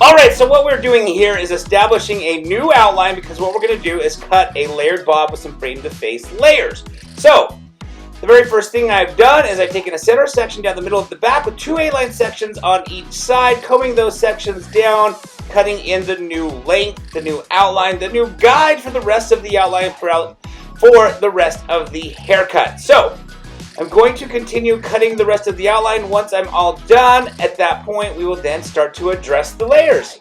Alright, so what we're doing here is establishing a new outline, because what we're going to do is cut a layered bob with some frame to face layers. So, the very first thing I've done is I've taken a center section down the middle of the back with two A-line sections on each side, combing those sections down, cutting in the new length, the new outline, the new guide for the rest of the outline for the rest of the haircut. So, I'm going to continue cutting the rest of the outline. Once I'm all done, at that point we will then start to address the layers.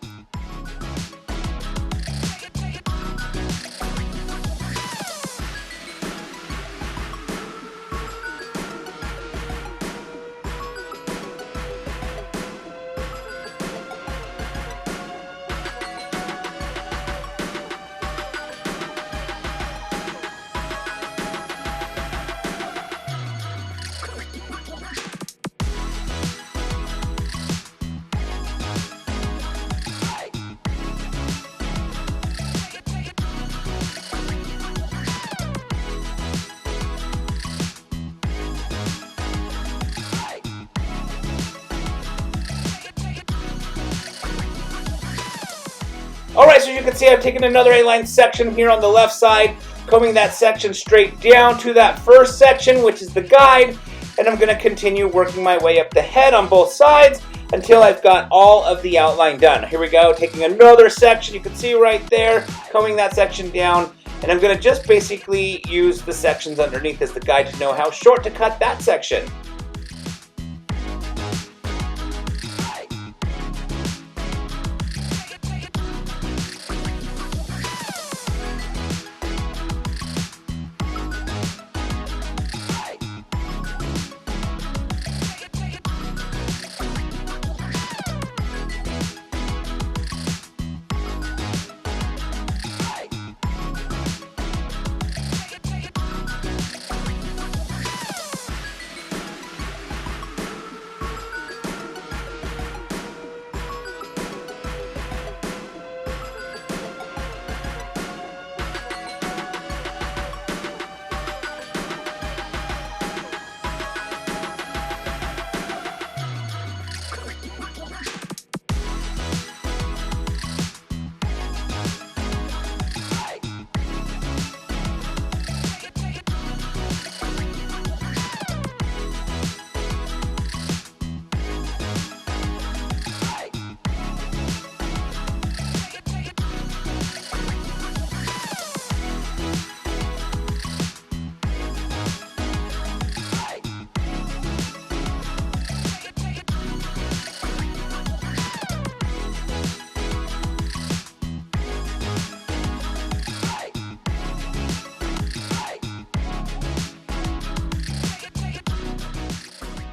Alright, so you can see I've taken another A-line section here on the left side, combing that section straight down to that first section, which is the guide, and I'm going to continue working my way up the head on both sides until I've got all of the outline done. Here we go, taking another section, you can see right there, combing that section down, and I'm going to just basically use the sections underneath as the guide to know how short to cut that section.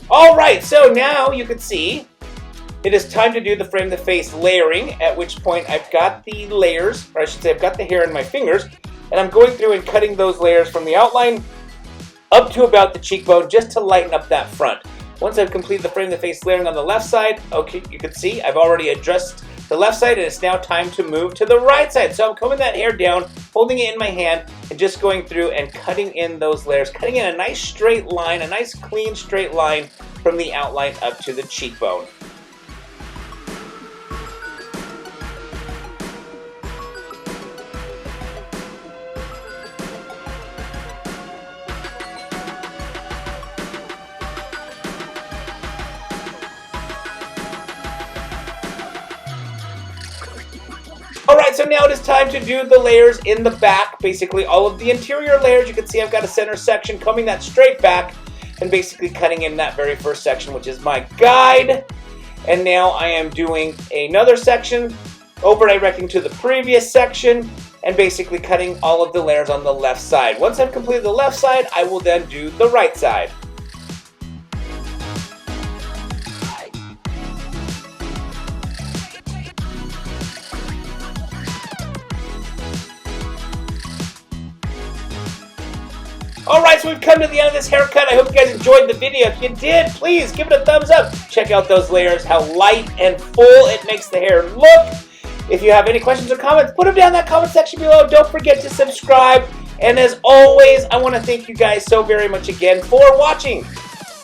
Alright, so now you can see it is time to do the frame to face layering, at which point I've got the layers, or I should say I've got the hair in my fingers, and I'm going through and cutting those layers from the outline up to about the cheekbone just to lighten up that front. Once I've completed the frame to face layering on the left side, okay, you can see I've already addressed the left side, and it's now time to move to the right side. So I'm combing that hair down, holding it in my hand, and just going through and cutting in those layers, cutting in a nice straight line, a nice clean straight line from the outline up to the cheekbone. Alright, so now it is time to do the layers in the back, basically all of the interior layers. You can see I've got a center section, combing that straight back, and basically cutting in that very first section, which is my guide. And now I am doing another section, over directing to the previous section, and basically cutting all of the layers on the left side. Once I've completed the left side, I will then do the right side. Alright, so we've come to the end of this haircut. I hope you guys enjoyed the video. If you did, please give it a thumbs up. Check out those layers, how light and full it makes the hair look. If you have any questions or comments, put them down in that comment section below. Don't forget to subscribe. And as always, I want to thank you guys so very much again for watching.